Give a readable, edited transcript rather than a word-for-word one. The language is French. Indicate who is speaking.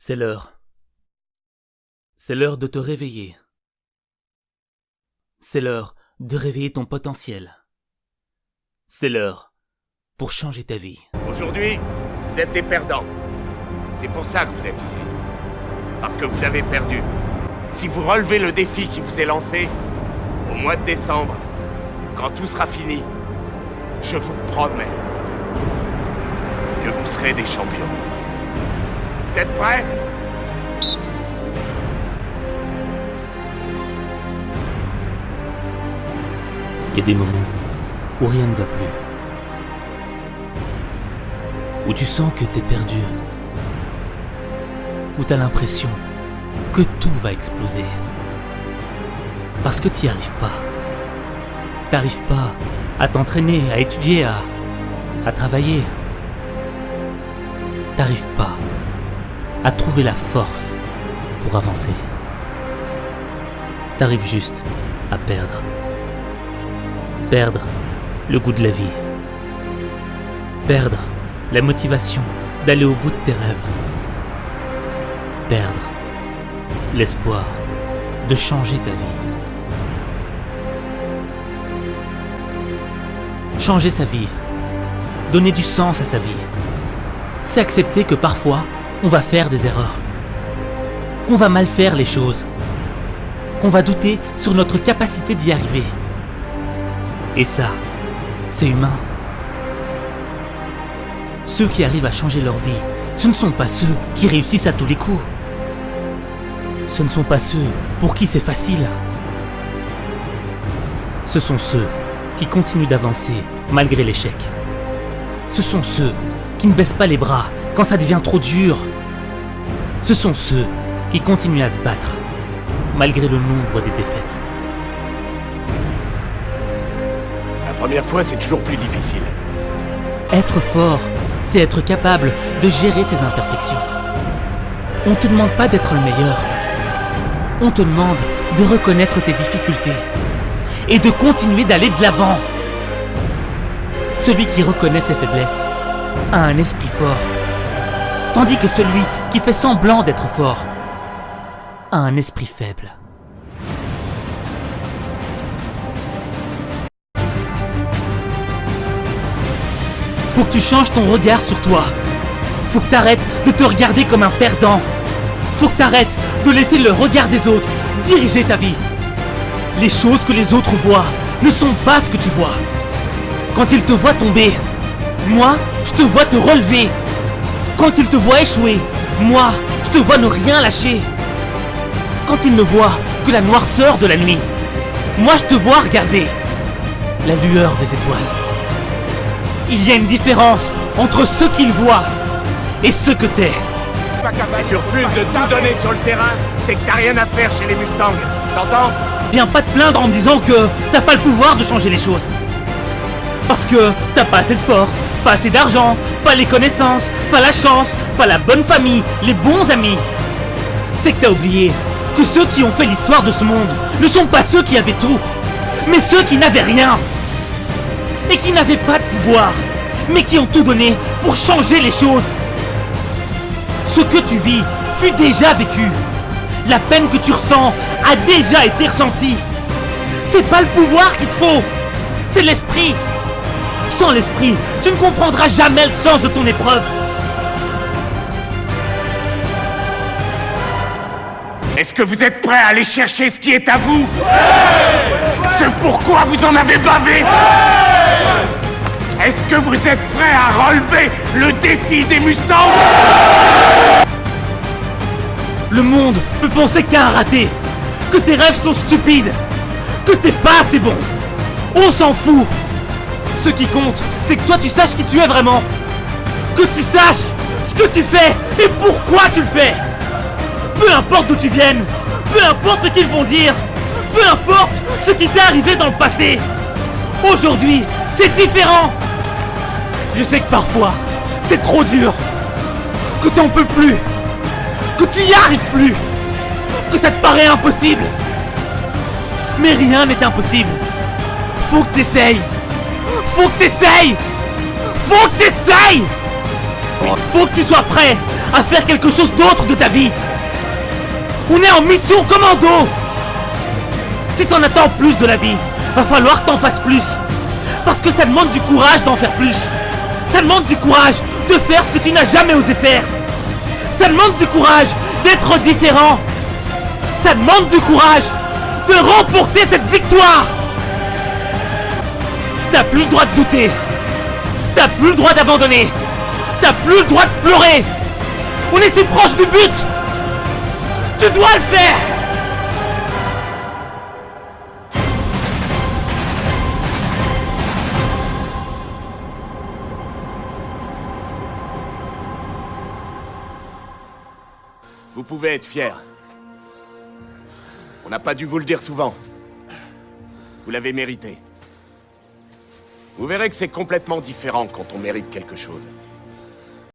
Speaker 1: C'est l'heure. C'est l'heure de te réveiller. C'est l'heure de réveiller ton potentiel. C'est l'heure pour changer ta vie.
Speaker 2: Aujourd'hui, vous êtes des perdants. C'est pour ça que vous êtes ici. Parce que vous avez perdu. Si vous relevez le défi qui vous est lancé, au mois de décembre, quand tout sera fini, je vous promets que vous serez des champions. Vous êtes prêts ?
Speaker 1: Il y a des moments où rien ne va plus. Où tu sens que t'es perdu. Où t'as l'impression que tout va exploser. Parce que t'y arrives pas. T'arrives pas à t'entraîner, à étudier, à travailler. T'arrives pas à trouver la force pour avancer. T'arrives juste à perdre. Perdre le goût de la vie. Perdre la motivation d'aller au bout de tes rêves. Perdre l'espoir de changer ta vie. Changer sa vie. Donner du sens à sa vie. C'est accepter que parfois, on va faire des erreurs. Qu'on va mal faire les choses. Qu'on va douter sur notre capacité d'y arriver. Et ça, c'est humain. Ceux qui arrivent à changer leur vie, ce ne sont pas ceux qui réussissent à tous les coups. Ce ne sont pas ceux pour qui c'est facile. Ce sont ceux qui continuent d'avancer malgré l'échec. Ce sont ceux qui ne baissent pas les bras quand ça devient trop dur. Ce sont ceux qui continuent à se battre malgré le nombre des défaites.
Speaker 2: La première fois, c'est toujours plus difficile.
Speaker 1: Être fort, c'est être capable de gérer ses imperfections. On te demande pas d'être le meilleur. On te demande de reconnaître tes difficultés et de continuer d'aller de l'avant. Celui qui reconnaît ses faiblesses a un esprit fort, tandis que celui qui fait semblant d'être fort a un esprit faible. Faut que tu changes ton regard sur toi. Faut que t'arrêtes de te regarder comme un perdant. Faut que t'arrêtes de laisser le regard des autres diriger ta vie. Les choses que les autres voient ne sont pas ce que tu vois. Quand ils te voient tomber, moi, je te vois te relever. Quand ils te voient échouer, moi, je te vois ne rien lâcher. Quand ils ne voient que la noirceur de la nuit, moi, je te vois regarder la lueur des étoiles. Il y a une différence entre ce qu'ils voient et ce que t'es.
Speaker 2: Si tu refuses de tout donner sur le terrain, c'est que t'as rien à faire chez les Mustangs. T'entends ?
Speaker 1: Viens pas te plaindre en me disant que t'as pas le pouvoir de changer les choses. Parce que t'as pas assez de force, pas assez d'argent, pas les connaissances, pas la chance, pas la bonne famille, les bons amis. C'est que t'as oublié que ceux qui ont fait l'histoire de ce monde ne sont pas ceux qui avaient tout, mais ceux qui n'avaient rien. Et qui n'avaient pas de pouvoir, mais qui ont tout donné pour changer les choses. Ce que tu vis fut déjà vécu. La peine que tu ressens a déjà été ressentie. C'est pas le pouvoir qu'il te faut, c'est l'esprit. Sans l'esprit, tu ne comprendras jamais le sens de ton épreuve.
Speaker 2: Est-ce que vous êtes prêts à aller chercher ce qui est à vous ? Ce pourquoi vous en avez bavé ? Est-ce que vous êtes prêts à relever le défi des Mustangs ?
Speaker 1: Le monde peut penser que t'es un raté, que tes rêves sont stupides, que t'es pas assez bon. On s'en fout. Ce qui compte, c'est que toi tu saches qui tu es vraiment. Que tu saches ce que tu fais et pourquoi tu le fais. Peu importe d'où tu viennes, peu importe ce qu'ils vont dire, peu importe ce qui t'est arrivé dans le passé. Aujourd'hui, c'est différent. Je sais que parfois, c'est trop dur, que t'en peux plus, que tu y arrives plus, que ça te paraît impossible. Mais rien n'est impossible. Faut que t'essayes. Faut que t'essayes. Faut que t'essayes. Faut que tu sois prêt à faire quelque chose d'autre de ta vie. On est en mission commando. Si t'en attends plus de la vie, va falloir que t'en fasses plus. Parce que ça demande du courage d'en faire plus. Ça demande du courage de faire ce que tu n'as jamais osé faire. Ça demande du courage d'être différent. Ça demande du courage de remporter cette victoire. T'as plus le droit de douter. T'as plus le droit d'abandonner. T'as plus le droit de pleurer. On est si proche du but. Tu dois le faire.
Speaker 2: Vous pouvez être fier. On n'a pas dû vous le dire souvent. Vous l'avez mérité. Vous verrez que c'est complètement différent quand on mérite quelque chose.